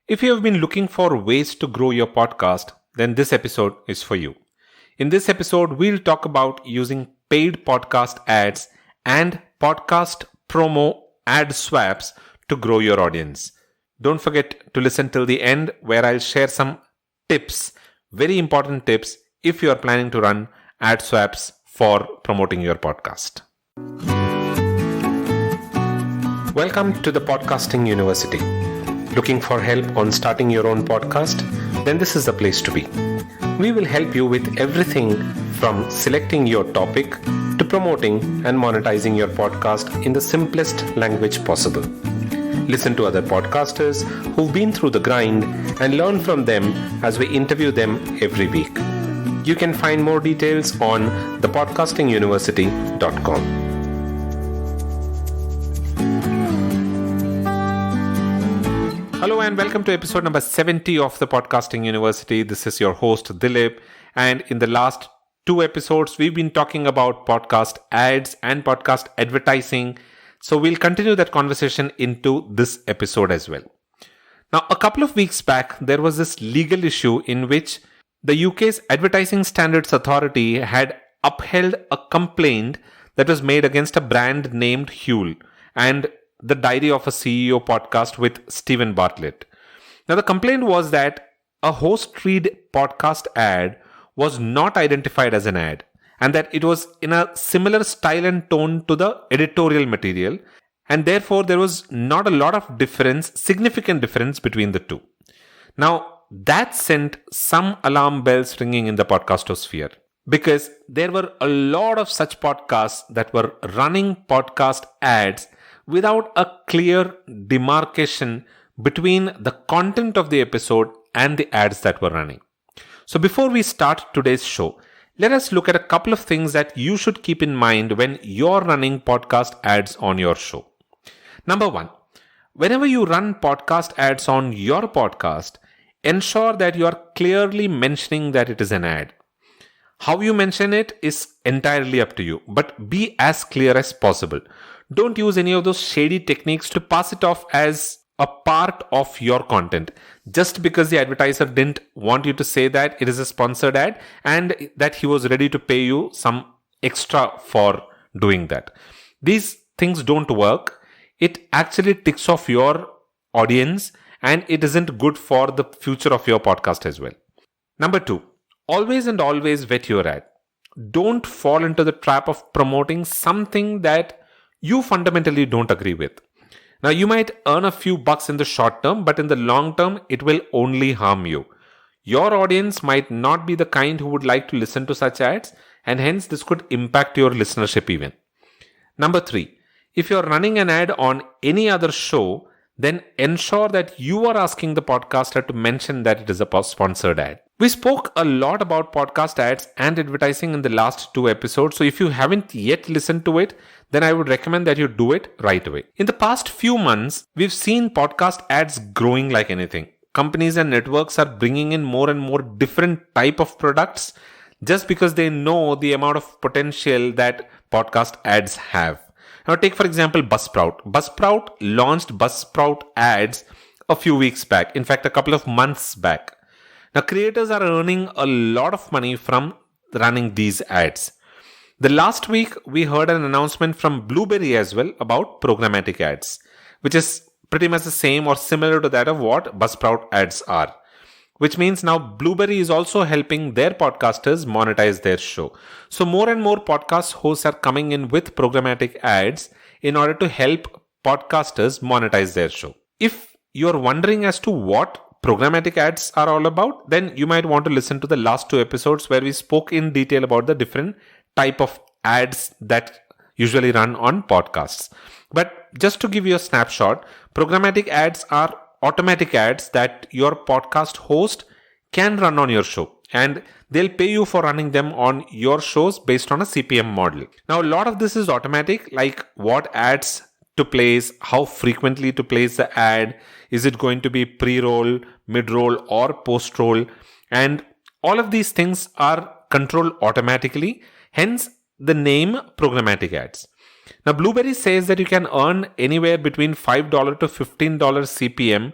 If you have been looking for ways to grow your podcast, then this episode is for you. In this episode, we'll talk about using paid podcast ads and podcast promo ad swaps to grow your audience. Don't forget to listen till the end where I'll share some tips, very important tips if you are planning to run ad swaps for promoting your podcast. Welcome to the Podcasting University. Looking for help on starting your own podcast? Then this is the place to be. We will help you with everything from selecting your topic to promoting and monetizing your podcast in the simplest language possible. Listen to other podcasters who've been through the grind and learn from them as we interview them every week. You can find more details on thepodcastinguniversity.com. Hello and welcome to episode number 70 of the Podcasting University. This is your host Dilip, and in the last two episodes we've been talking about podcast ads and podcast advertising. So we'll continue that conversation into this episode as well. Now, a couple of weeks back there was this legal issue in which the UK's Advertising Standards Authority had upheld a complaint that was made against a brand named Huel and the Diary of a CEO podcast with Stephen Bartlett. Now, the complaint was that a host read podcast ad was not identified as an ad and that it was in a similar style and tone to the editorial material, and therefore there was not a lot of significant difference between the two. Now, that sent some alarm bells ringing in the podcastosphere because there were a lot of such podcasts that were running podcast ads without a clear demarcation between the content of the episode and the ads that were running. So before we start today's show, let us look at a couple of things that you should keep in mind when you're running podcast ads on your show. Number one, whenever you run podcast ads on your podcast, ensure that you are clearly mentioning that it is an ad. How you mention it is entirely up to you, but be as clear as possible. Don't use any of those shady techniques to pass it off as a part of your content just because the advertiser didn't want you to say that it is a sponsored ad and that he was ready to pay you some extra for doing that. These things don't work. It actually ticks off your audience and it isn't good for the future of your podcast as well. Number two, always vet your ad. Don't fall into the trap of promoting something that you fundamentally don't agree with. Now, you might earn a few bucks in the short term, but in the long term, it will only harm you. Your audience might not be the kind who would like to listen to such ads, and hence this could impact your listenership even. Number three, if you're running an ad on any other show, then ensure that you are asking the podcaster to mention that it is a sponsored ad. We spoke a lot about podcast ads and advertising in the last two episodes, so if you haven't yet listened to it, then I would recommend that you do it right away. In the past few months, we've seen podcast ads growing like anything. Companies and networks are bringing in more and more different type of products just because they know the amount of potential that podcast ads have. Now take for example Buzzsprout. Buzzsprout launched Buzzsprout ads a few weeks back. In fact, a couple of months back. Now creators are earning a lot of money from running these ads. The last week we heard an announcement from Blueberry as well about programmatic ads, which is pretty much the same or similar to that of what Buzzsprout ads are. Which means now Blueberry is also helping their podcasters monetize their show. So more and more podcast hosts are coming in with programmatic ads in order to help podcasters monetize their show. If you're wondering as to what programmatic ads are all about, then you might want to listen to the last two episodes where we spoke in detail about the different type of ads that usually run on podcasts. But just to give you a snapshot, programmatic ads are automatic ads that your podcast host can run on your show, and they'll pay you for running them on your shows based on a CPM model. Now, a lot of this is automatic, like what ads to place, how frequently to place the ad, is it going to be pre-roll, mid-roll or post-roll, and all of these things are controlled automatically, hence the name programmatic ads. Now, Blueberry says that you can earn anywhere between $5 to $15 CPM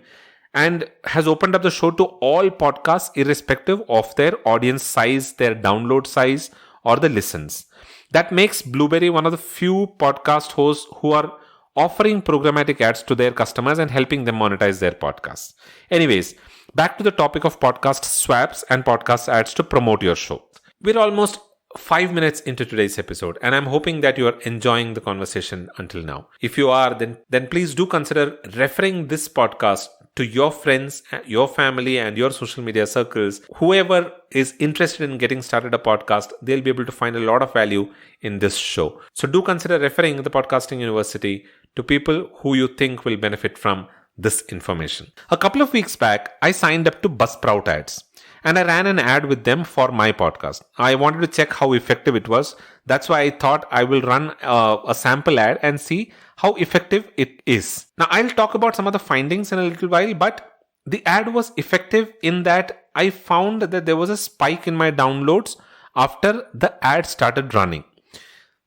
and has opened up the show to all podcasts irrespective of their audience size, their download size, or the listens. That makes Blueberry one of the few podcast hosts who are offering programmatic ads to their customers and helping them monetize their podcasts. Anyways, back to the topic of podcast swaps and podcast ads to promote your show. We're almost 5 minutes into today's episode, and I'm hoping that you are enjoying the conversation until now. If you are, then please do consider referring this podcast to your friends, your family, and your social media circles. Whoever is interested in getting started a podcast, they'll be able to find a lot of value in this show. So do consider referring the Podcasting University to people who you think will benefit from this information. A couple of weeks back, I signed up to Buzzsprout ads, and I ran an ad with them for my podcast. I wanted to check how effective it was. That's why I thought I will run a sample ad and see how effective it is. Now, I'll talk about some of the findings in a little while, but the ad was effective in that I found that there was a spike in my downloads after the ad started running.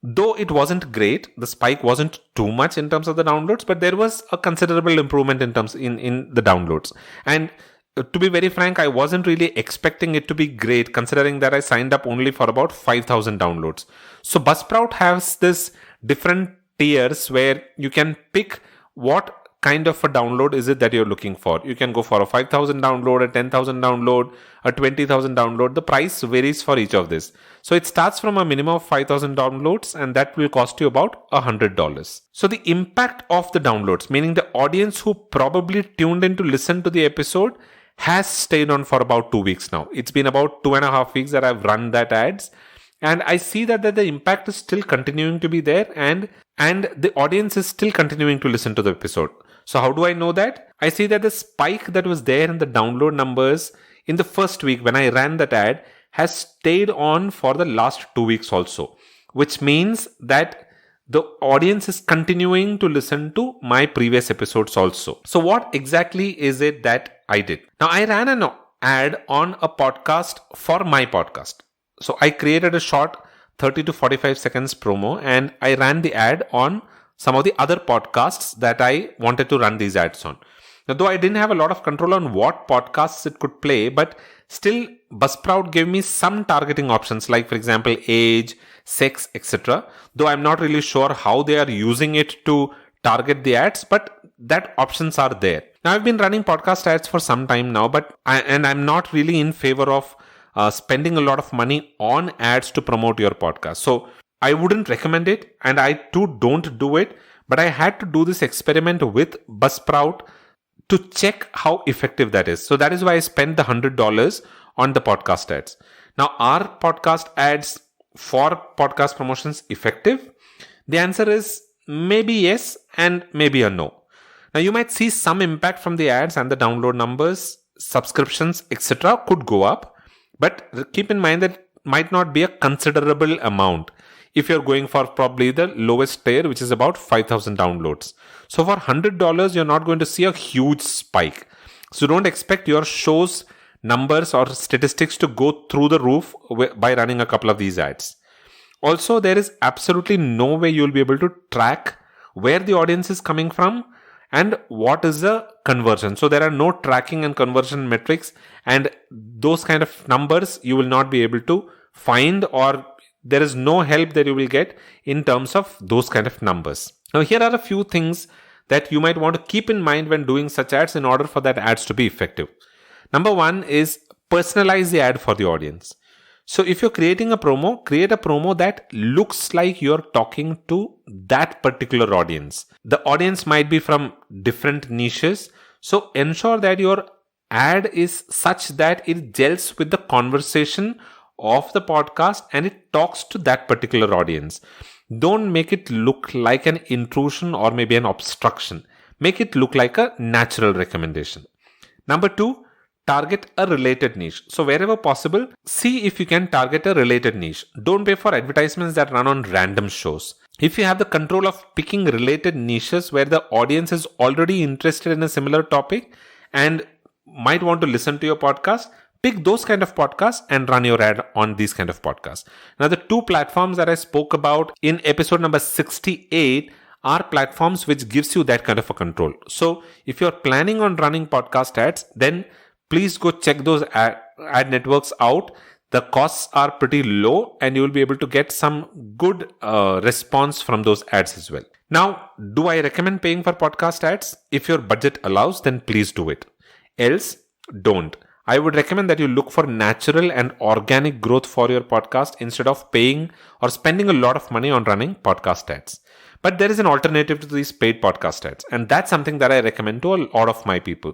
Though it wasn't great, the spike wasn't too much in terms of the downloads, but there was a considerable improvement in the downloads. And to be very frank, I wasn't really expecting it to be great, considering that I signed up only for about 5,000 downloads. So Buzzsprout has this different tiers where you can pick what kind of a download is it that you're looking for. You can go for a 5,000 download, a 10,000 download, a 20,000 download. The price varies for each of this. So it starts from a minimum of 5,000 downloads, and that will cost you about $100. So the impact of the downloads, meaning the audience who probably tuned in to listen to the episode, has stayed on for about 2 weeks now. It's been about 2.5 weeks that I've run that ads. And I see that the impact is still continuing to be there, and the audience is still continuing to listen to the episode. So how do I know that? I see that the spike that was there in the download numbers in the first week when I ran that ad has stayed on for the last 2 weeks also, which means that the audience is continuing to listen to my previous episodes also. So what exactly is it that I did? Now, I ran an ad on a podcast for my podcast. So I created a short 30 to 45 seconds promo, and I ran the ad on some of the other podcasts that I wanted to run these ads on. Now, though I didn't have a lot of control on what podcasts it could play, but still Buzzsprout gave me some targeting options, like for example, age, sex, etc. Though I'm not really sure how they are using it to target the ads, but that options are there. Now, I've been running podcast ads for some time now, but I'm not really in favor of spending a lot of money on ads to promote your podcast. So I wouldn't recommend it, and I too don't do it, but I had to do this experiment with Buzzsprout to check how effective that is. So that is why I spent the $100 on the podcast ads. Now, are podcast ads for podcast promotions effective? The answer is maybe yes and maybe a no. Now, you might see some impact from the ads, and the download numbers, subscriptions, etc. could go up, but keep in mind that it might not be a considerable amount if you're going for probably the lowest tier, which is about 5,000 downloads. So for $100, you're not going to see a huge spike. So don't expect your show's numbers or statistics to go through the roof by running a couple of these ads. Also, there is absolutely no way you'll be able to track where the audience is coming from and what is the conversion. So there are no tracking and conversion metrics, and those kind of numbers you will not be able to find, or there is no help that you will get in terms of those kind of numbers. Now, here are a few things that you might want to keep in mind when doing such ads in order for that ads to be effective. Number one is personalize the ad for the audience. So if you're creating a promo, create a promo that looks like you're talking to that particular audience. The audience might be from different niches. So ensure that your ad is such that it gels with the conversation of the podcast and it talks to that particular audience. Don't make it look like an intrusion or maybe an obstruction. Make it look like a natural recommendation. Number two, target a related niche. So wherever possible, see if you can target a related niche. Don't pay for advertisements that run on random shows. If you have the control of picking related niches where the audience is already interested in a similar topic and might want to listen to your podcast, pick those kind of podcasts and run your ad on these kind of podcasts. Now, the two platforms that I spoke about in episode number 68 are platforms which gives you that kind of a control. So if you're planning on running podcast ads, then please go check those ad networks out. The costs are pretty low and you will be able to get some good response from those ads as well. Now, do I recommend paying for podcast ads? If your budget allows, then please do it. Else, don't. I would recommend that you look for natural and organic growth for your podcast instead of paying or spending a lot of money on running podcast ads. But there is an alternative to these paid podcast ads, and that's something that I recommend to a lot of my people.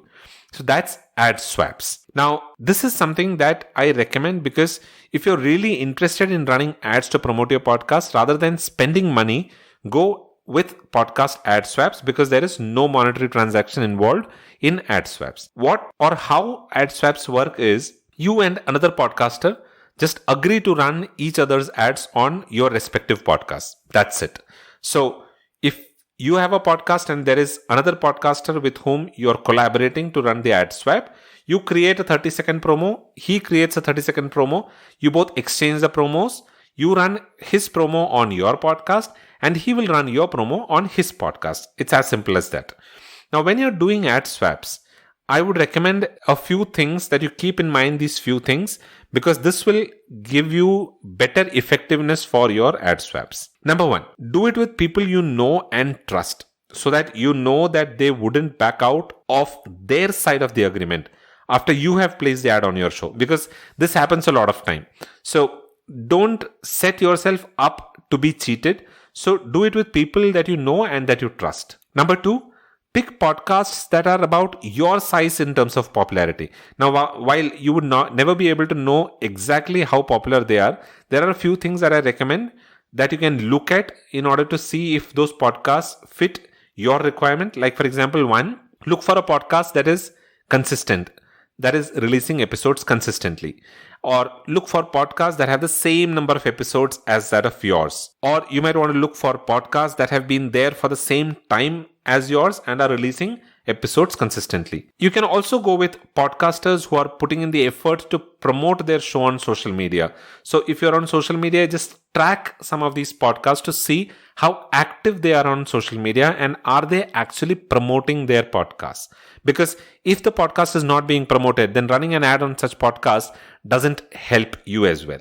So that's ad swaps. Now, this is something that I recommend because if you're really interested in running ads to promote your podcast, rather than spending money, go with podcast ad swaps because there is no monetary transaction involved in ad swaps. What or how ad swaps work is you and another podcaster just agree to run each other's ads on your respective podcasts. That's it. So if you have a podcast and there is another podcaster with whom you're collaborating to run the ad swap, you create a 30-second promo, he creates a 30-second promo, you both exchange the promos, you run his promo on your podcast and he will run your promo on his podcast. It's as simple as that. Now, when you're doing ad swaps, I would recommend a few things that you keep in mind, these few things, because this will give you better effectiveness for your ad swaps. Number one, do it with people you know and trust so that you know that they wouldn't back out of their side of the agreement after you have placed the ad on your show, because this happens a lot of time. So don't set yourself up to be cheated. So do it with people that you know and that you trust. Number two, pick podcasts that are about your size in terms of popularity. Now, while you would never be able to know exactly how popular they are, there are a few things that I recommend that you can look at in order to see if those podcasts fit your requirement. Like, for example, one, look for a podcast that is consistent, that is releasing episodes consistently. Or look for podcasts that have the same number of episodes as that of yours. Or you might want to look for podcasts that have been there for the same time as yours and are releasing episodes consistently. You can also go with podcasters who are putting in the effort to promote their show on social media. So if you're on social media, just track some of these podcasts to see how active they are on social media and are they actually promoting their podcasts. Because if the podcast is not being promoted, then running an ad on such podcasts doesn't help you as well.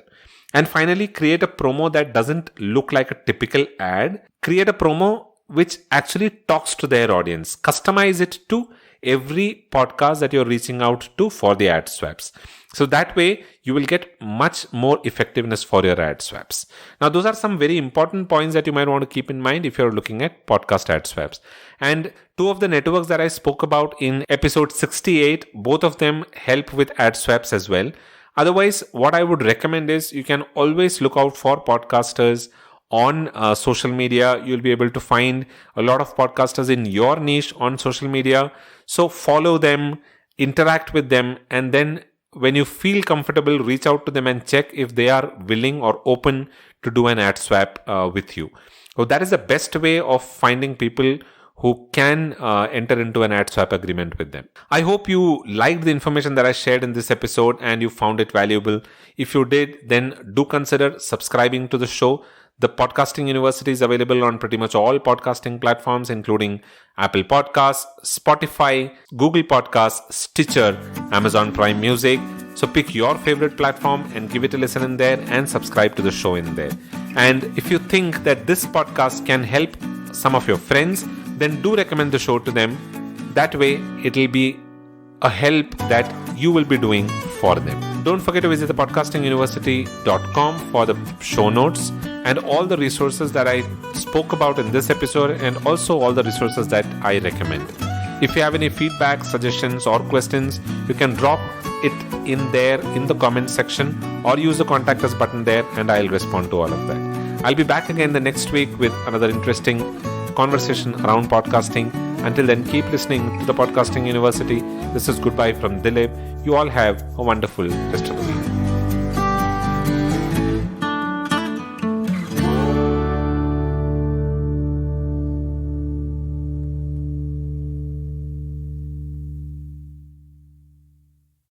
And finally, create a promo that doesn't look like a typical ad. Create a promo which actually talks to their audience. Customize it to every podcast that you're reaching out to for the ad swaps. So that way you will get much more effectiveness for your ad swaps. Now, those are some very important points that you might want to keep in mind if you're looking at podcast ad swaps. And two of the networks that I spoke about in episode 68, both of them help with ad swaps as well. Otherwise, what I would recommend is you can always look out for podcasters on social media. You'll be able to find a lot of podcasters in your niche on social media. So follow them, interact with them, and then when you feel comfortable, reach out to them and check if they are willing or open to do an ad swap with you. So that is the best way of finding people who can enter into an ad swap agreement with them. I hope you liked the information that I shared in this episode and you found it valuable. If you did, then do consider subscribing to the show. The Podcasting University is available on pretty much all podcasting platforms, including Apple Podcasts, Spotify, Google Podcasts, Stitcher, Amazon Prime Music. So pick your favorite platform and give it a listen in there and subscribe to the show in there. And if you think that this podcast can help some of your friends, then do recommend the show to them. That way, it will be a help that you will be doing for them. Don't forget to visit the podcastinguniversity.com for the show notes and all the resources that I spoke about in this episode, and also all the resources that I recommend. If you have any feedback, suggestions, or questions, you can drop it in there in the comment section or use the contact us button there and I'll respond to all of that. I'll be back again the next week with another interesting conversation around podcasting. Until then, keep listening to the Podcasting University. This is goodbye from Dilip. You all have a wonderful rest of the day.